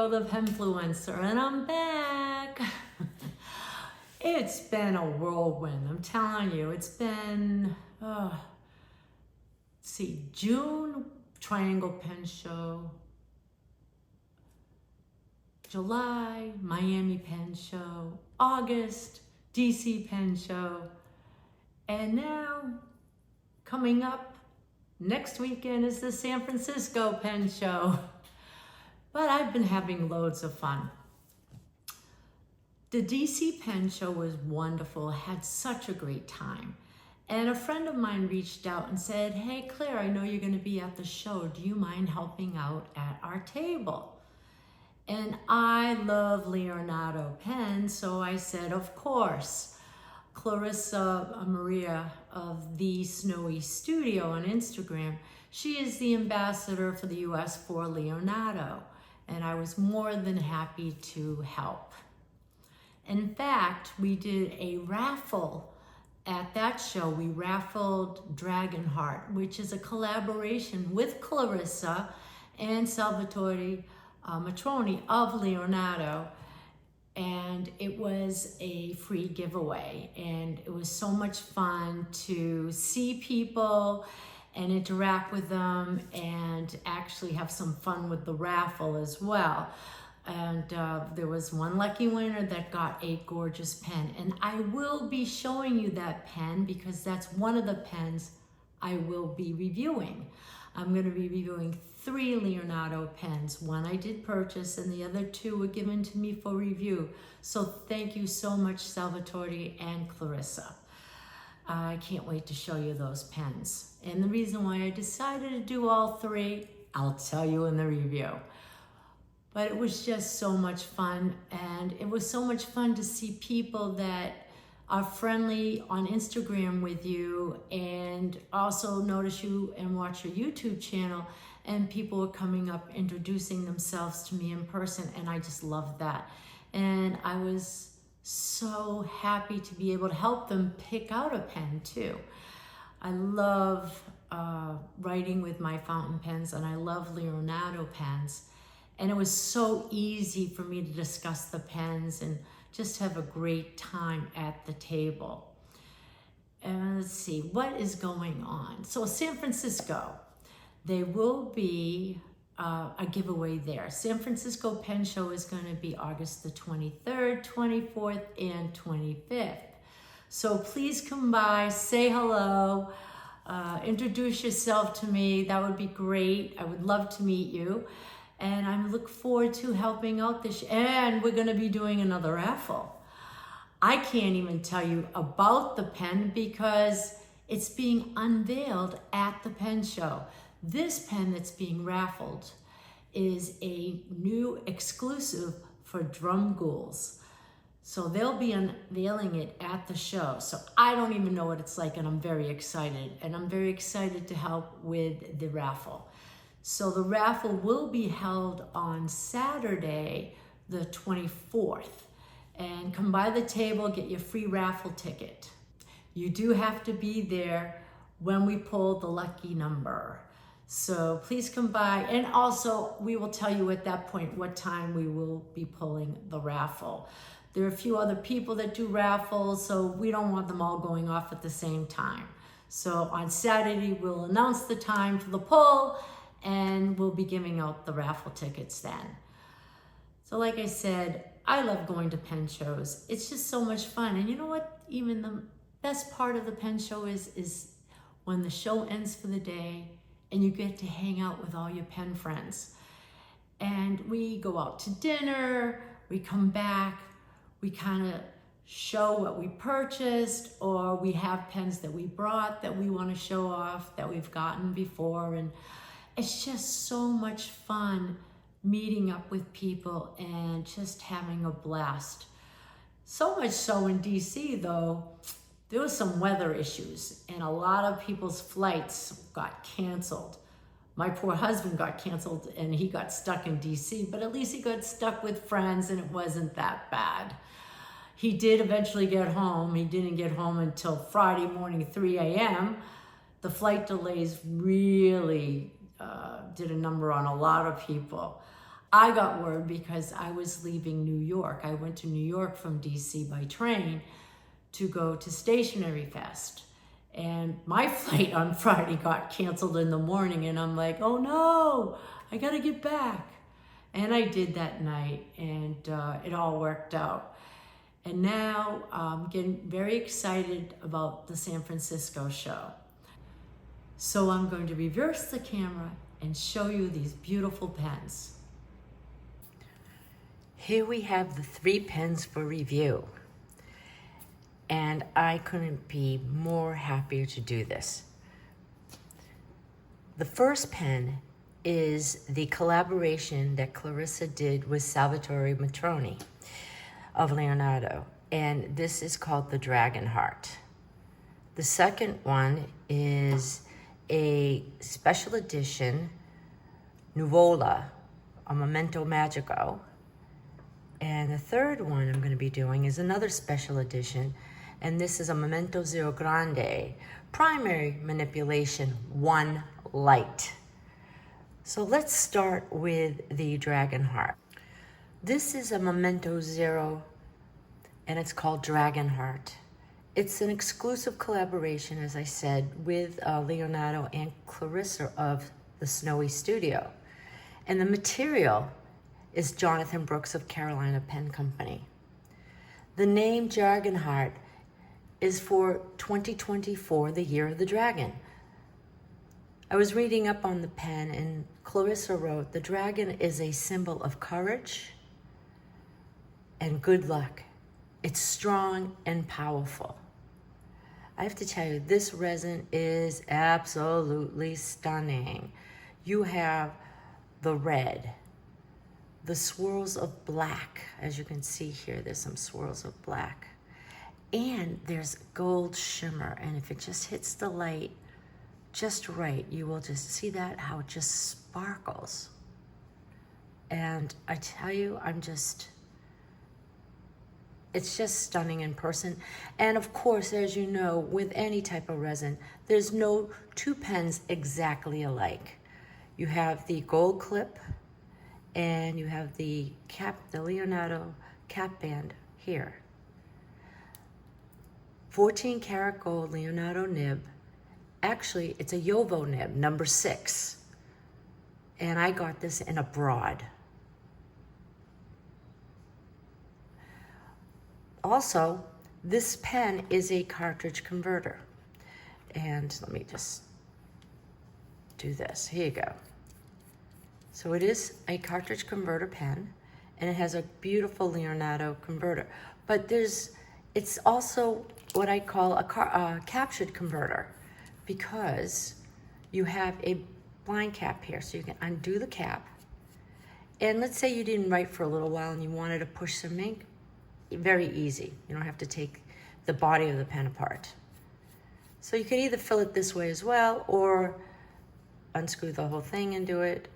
world of Hemfluencer, and I'm back. It's been a whirlwind, I'm telling you. It's been, June, Triangle Pen Show. July, Miami Pen Show. August, DC Pen Show. And now, coming up, next weekend is the San Francisco Pen Show. But I've been having loads of fun. The DC Pen Show was wonderful. I had such a great time. And a friend of mine reached out and said, "Hey Claire, I know you're going to be at the show. Do you mind helping out at our table?" And I love Leonardo pens, so I said, of course. Klarissa Maria of the Snowy Studio on Instagram, she is the ambassador for the US for Leonardo, and I was more than happy to help. In fact, we did a raffle at that show. We raffled Dragonheart, which is a collaboration with Klarissa and Salvatore Matrone of Leonardo. And it was a free giveaway. And it was so much fun to see people and interact with them and actually have some fun with the raffle as well. And there was one lucky winner that got a gorgeous pen. And I will be showing you that pen because that's one of the pens I will be reviewing. I'm going to be reviewing 3 Leonardo pens. One I did purchase and the other 2 were given to me for review. So thank you so much, Salvatore and Klarissa. I can't wait to show you those pens. And the reason why I decided to do all 3, I'll tell you in the review. But it was just so much fun, and it was so much fun to see people that are friendly on Instagram with you and also notice you and watch your YouTube channel, and people are coming up introducing themselves to me in person, and I just love that. And I was so happy to be able to help them pick out a pen too. I love writing with my fountain pens, and I love Leonardo pens. And it was so easy for me to discuss the pens and just have a great time at the table. And let's see, what is going on? So San Francisco, there will be a giveaway there. San Francisco Pen Show is going to be August the 23rd, 24th, and 25th. So please come by, say hello, introduce yourself to me. That would be great. I would love to meet you. And I look forward to helping out this, and we're gonna be doing another raffle. I can't even tell you about the pen because it's being unveiled at the pen show. This pen that's being raffled is a new exclusive for drum ghouls. So they'll be unveiling it at the show. So I don't even know what it's like, and I'm very excited. And I'm very excited to help with the raffle. So the raffle will be held on Saturday, the 24th. And come by the table, get your free raffle ticket. You do have to be there when we pull the lucky number. So please come by. And also, we will tell you at that point what time we will be pulling the raffle. There are a few other people that do raffles, so we don't want them all going off at the same time. So on Saturday, we'll announce the time for the pull, and we'll be giving out the raffle tickets then. So like I said, I love going to pen shows. It's just so much fun. And you know what? Even the best part of the pen show is when the show ends for the day and you get to hang out with all your pen friends. And we go out to dinner, we come back, we kind of show what we purchased, or we have pens that we brought that we want to show off that we've gotten before. And it's just so much fun meeting up with people and just having a blast. So much so in DC though, there was some weather issues and a lot of people's flights got canceled. My poor husband got canceled and he got stuck in DC, but at least he got stuck with friends and it wasn't that bad. He did eventually get home. He didn't get home until Friday morning, 3 a.m. The flight delays really did a number on a lot of people. I got word because I was leaving New York. I went to New York from DC by train to go to Stationery Fest. And my flight on Friday got canceled in the morning, and I'm like, oh no, I gotta get back. And I did that night, and it all worked out. And now I'm getting very excited about the San Francisco show. So I'm going to reverse the camera and show you these beautiful pens. Here we have the 3 pens for review. And I couldn't be more happier to do this. The first pen is the collaboration that Klarissa did with Salvatore Matrone of Leonardo, and this is called the Dragon Heart. The second one is a special edition Nuvola, a Momento Magico, and the third one I'm going to be doing is another special edition, and this is a Momento Zero Grande primary manipulation 1 Lite. So let's start with the Dragon Heart. This is a Momento Zero, and it's called Dragon Heart. It's an exclusive collaboration, as I said, with Leonardo and Klarissa of the Snowy Studio. And the material is Jonathon Brooks of Carolina Pen Company. The name Dragon Heart is for 2024, the year of the dragon. I was reading up on the pen, and Klarissa wrote, the dragon is a symbol of courage and good luck. It's strong and powerful. I have to tell you, this resin is absolutely stunning. You have the red, the swirls of black. As you can see here, there's some swirls of black. And there's gold shimmer, and if it just hits the light just right, you will just see that, how it just sparkles. And I tell you, it's just stunning in person. And of course, as you know, with any type of resin, there's no 2 pens exactly alike. You have the gold clip, and you have the cap, the Leonardo cap band here. 14 karat gold Leonardo nib. Actually, it's a JoWo nib, number 6. And I got this in a broad. Also, this pen is a cartridge converter. And let me just do this. Here you go. So it is a cartridge converter pen, and it has a beautiful Leonardo converter. But it's also what I call a captured converter, because you have a blind cap here. So you can undo the cap. And let's say you didn't write for a little while and you wanted to push some ink. Very easy. You don't have to take the body of the pen apart. So you can either fill it this way as well, or unscrew the whole thing and do it.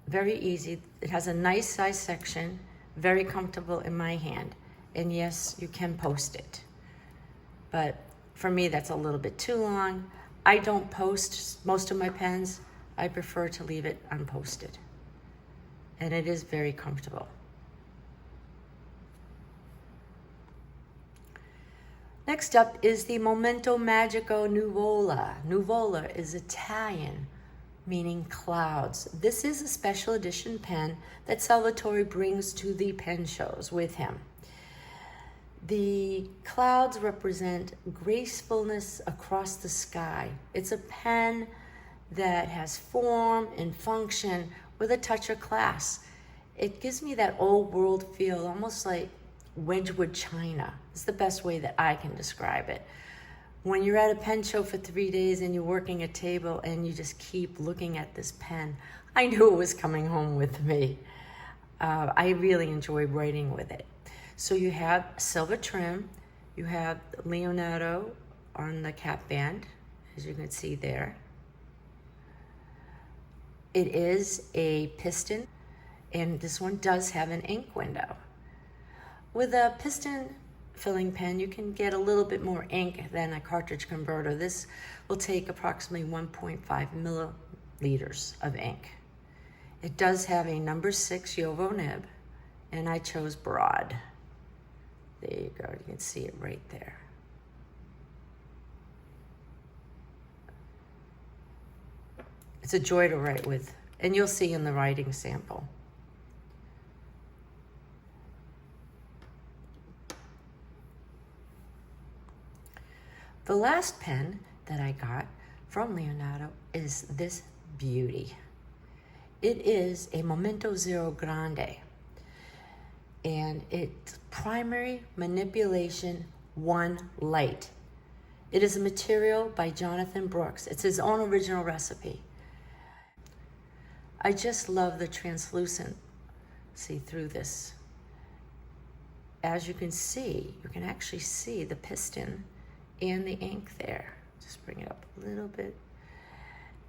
Very easy. It has a nice size section, very comfortable in my hand. And yes, you can post it. But for me, that's a little bit too long. I don't post most of my pens. I prefer to leave it unposted. And it is very comfortable. Next up is the Momento Magico Nuvola. Nuvola is Italian, meaning clouds. This is a special edition pen that Salvatore brings to the pen shows with him. The clouds represent gracefulness across the sky. It's a pen that has form and function with a touch of class. It gives me that old world feel, almost like Wedgewood China. It's the best way that I can describe it. When you're at a pen show for 3 days and you're working a table and you just keep looking at this pen, I knew it was coming home with me. I really enjoy writing with it. So you have silver trim, you have Leonardo on the cap band, as you can see there. It is a piston, and this one does have an ink window. With a piston filling pen, you can get a little bit more ink than a cartridge converter. This will take approximately 1.5 liters of ink. It does have a number 6 JoWo nib, and I chose broad. There you go, you can see it right there. It's a joy to write with, and you'll see in the writing sample. The last pen that I got from Leonardo is this beauty. It is a Momento Zero Grande, and it's primary manipulation 1 Lite. It is a material by Jonathon Brooks. It's his own original recipe. I just love the translucency through this. As you can see, you can actually see the piston and the ink there. Just bring it up a little bit.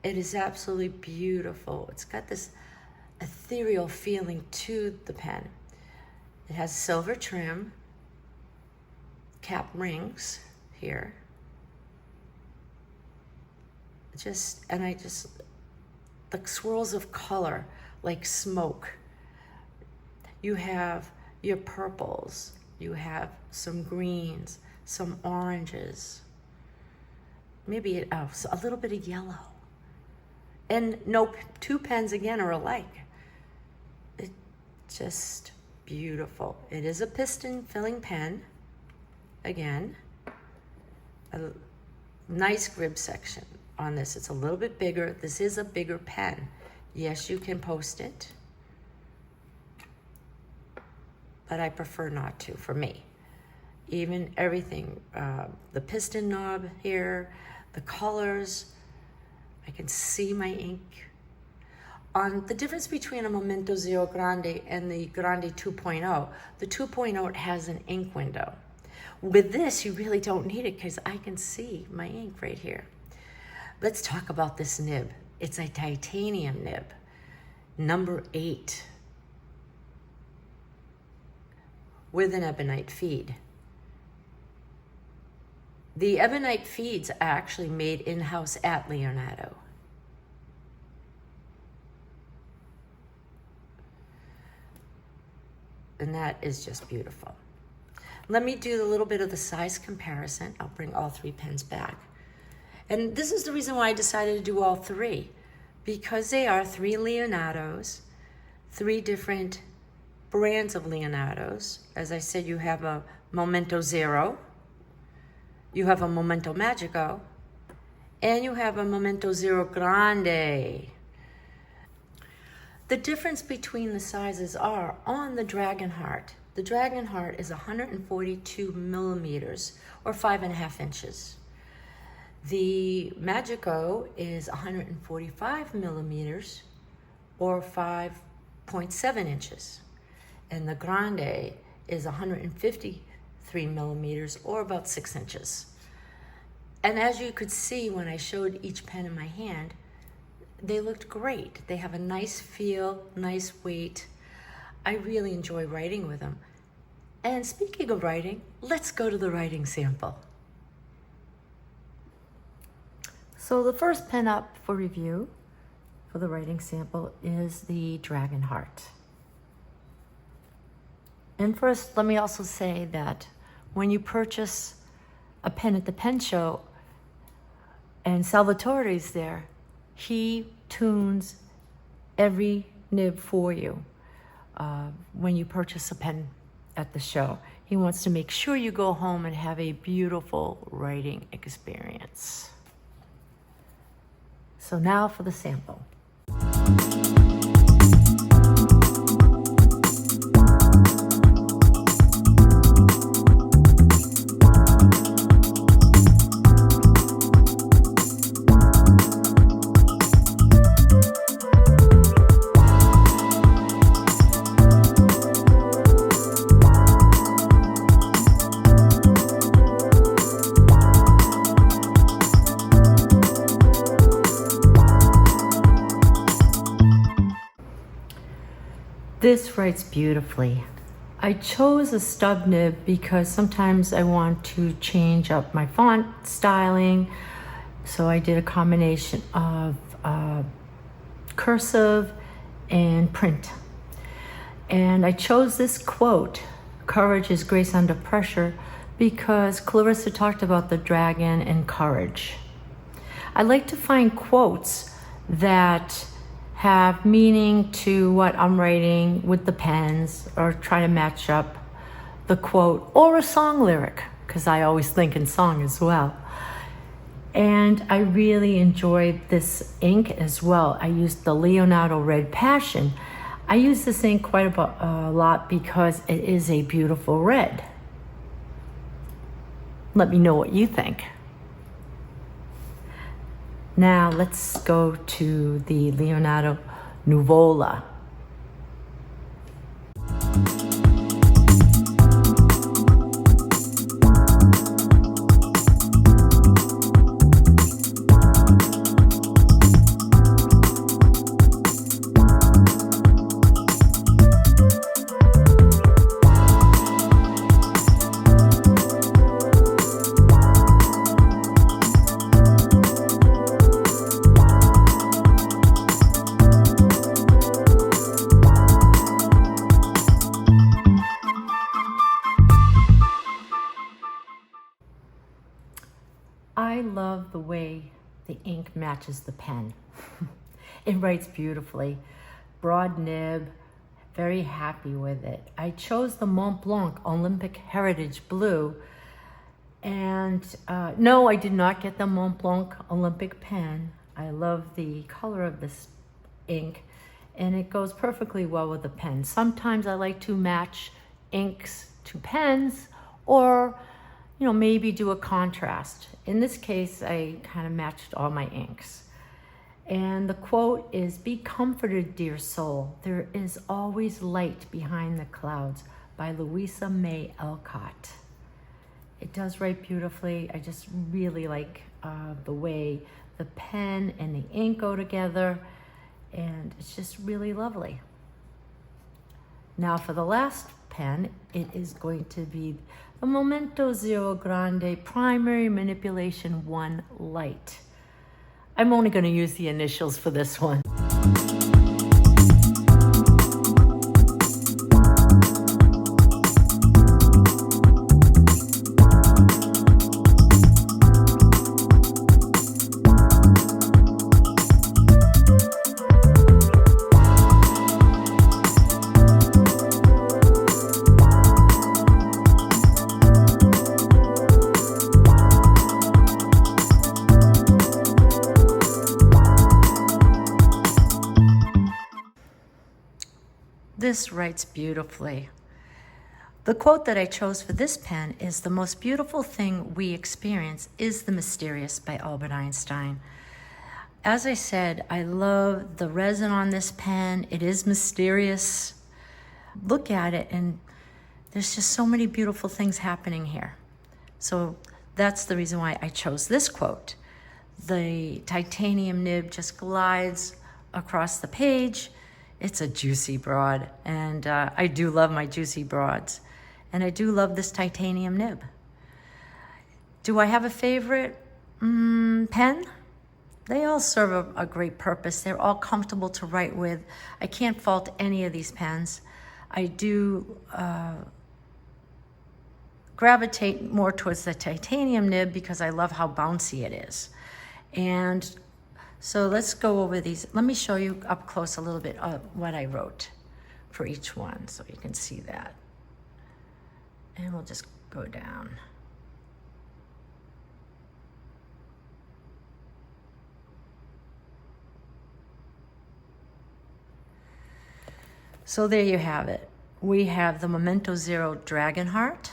It is absolutely beautiful. It's got this ethereal feeling to the pen. It has silver trim, cap rings here. The swirls of color like smoke. You have your purples, you have some greens, some oranges, maybe a little bit of yellow. And no two pens again are alike. It's just beautiful. It is a piston filling pen. Again, a nice grip section on this. It's a little bit bigger. This is a bigger pen. Yes, you can post it, but I prefer not to, for me. Even everything, the piston knob here, the colors, I can see my ink. On the difference between a Momento Zero Grande and the Grande 2.0, the 2.0 has an ink window. With this, you really don't need it because I can see my ink right here. Let's talk about this nib. It's a titanium nib, number 8, with an ebonite feed. The ebonite feeds are actually made in-house at Leonardo. And that is just beautiful. Let me do a little bit of the size comparison. I'll bring all 3 pens back. And this is the reason why I decided to do all 3, because they are 3 Leonardos, 3 different brands of Leonardos. As I said, you have a Momento Zero, you have a Momento Magico, and you have a Momento Zero Grande. The difference between the sizes are on the Dragon Heart. The Dragon Heart is 142 millimeters, or 5.5 inches. The Magico is 145 millimeters, or 5.7 inches. And the Grande is 153 millimeters, or about 6 inches. And as you could see when I showed each pen in my hand, they looked great. They have a nice feel, nice weight. I really enjoy writing with them. And speaking of writing, let's go to the writing sample. So the first pen up for review for the writing sample is the Dragon Heart. And first, let me also say that when you purchase a pen at the pen show and Salvatore is there, he tunes every nib for you when you purchase a pen at the show. He wants to make sure you go home and have a beautiful writing experience. So now for the sample. This writes beautifully. I chose a stub nib because sometimes I want to change up my font styling. So I did a combination of cursive and print. And I chose this quote, "Courage is grace under pressure," because Klarissa talked about the dragon and courage. I like to find quotes that have meaning to what I'm writing with the pens, or try to match up the quote or a song lyric, because I always think in song as well. And I really enjoyed this ink as well. I used the Leonardo Red Passion. I use this ink quite a lot because it is a beautiful red. Let me know what you think. Now let's go to the Leonardo Nuvola. I love the way the ink matches the pen. It writes beautifully. Broad nib, very happy with it. I chose the Mont Blanc Olympic Heritage Blue. And no, I did not get the Mont Blanc Olympic pen. I love the color of this ink, and it goes perfectly well with the pen. Sometimes I like to match inks to pens, or maybe do a contrast. In this case, I kind of matched all my inks. And the quote is, "Be comforted, dear soul. There is always light behind the clouds," by Louisa May Alcott. It does write beautifully. I just really like the way the pen and the ink go together, and it's just really lovely. Now for the last pen, it is going to be the Momento Zero Grande Primary Manipulation 1 Lite. I'm only going to use the initials for this one. This writes beautifully. The quote that I chose for this pen is, "The most beautiful thing we experience is the mysterious," by Albert Einstein. As I said, I love the resin on this pen. It is mysterious. Look at it, and there's just so many beautiful things happening here. So that's the reason why I chose this quote. The titanium nib just glides across the page. It's a juicy broad, and I do love my juicy broads. And I do love this titanium nib. Do I have a favorite pen? They all serve a great purpose. They're all comfortable to write with. I can't fault any of these pens. I do gravitate more towards the titanium nib because I love how bouncy it is. And so let's go over these. Let me show you up close a little bit of what I wrote for each one so you can see that. And we'll just go down. So there you have it. We have the Momento Zero Dragon Heart.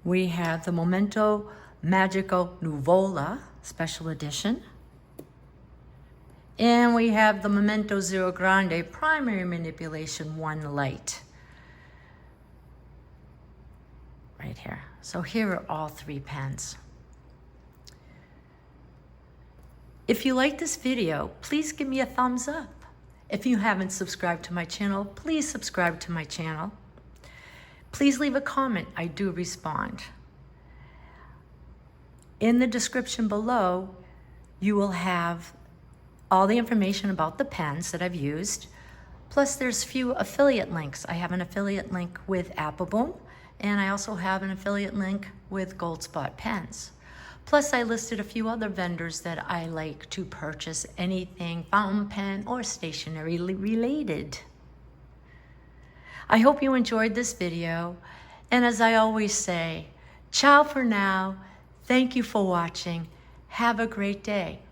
We have the Momento Magico Nuvola Special Edition. And we have the Momento Zero Grande Primary Manipulation 1 Lite. Right here. So here are all three pens. If you like this video, please give me a thumbs up. If you haven't subscribed to my channel, please subscribe to my channel. Please leave a comment. I do respond. In the description below, you will have all the information about the pens that I've used. Plus there's a few affiliate links. I have an affiliate link with Apple Boom, and I also have an affiliate link with Gold Spot Pens. Plus I listed a few other vendors that I like to purchase anything fountain pen or stationery related. I hope you enjoyed this video, and as I always say, ciao for now. Thank you for watching. Have a great day.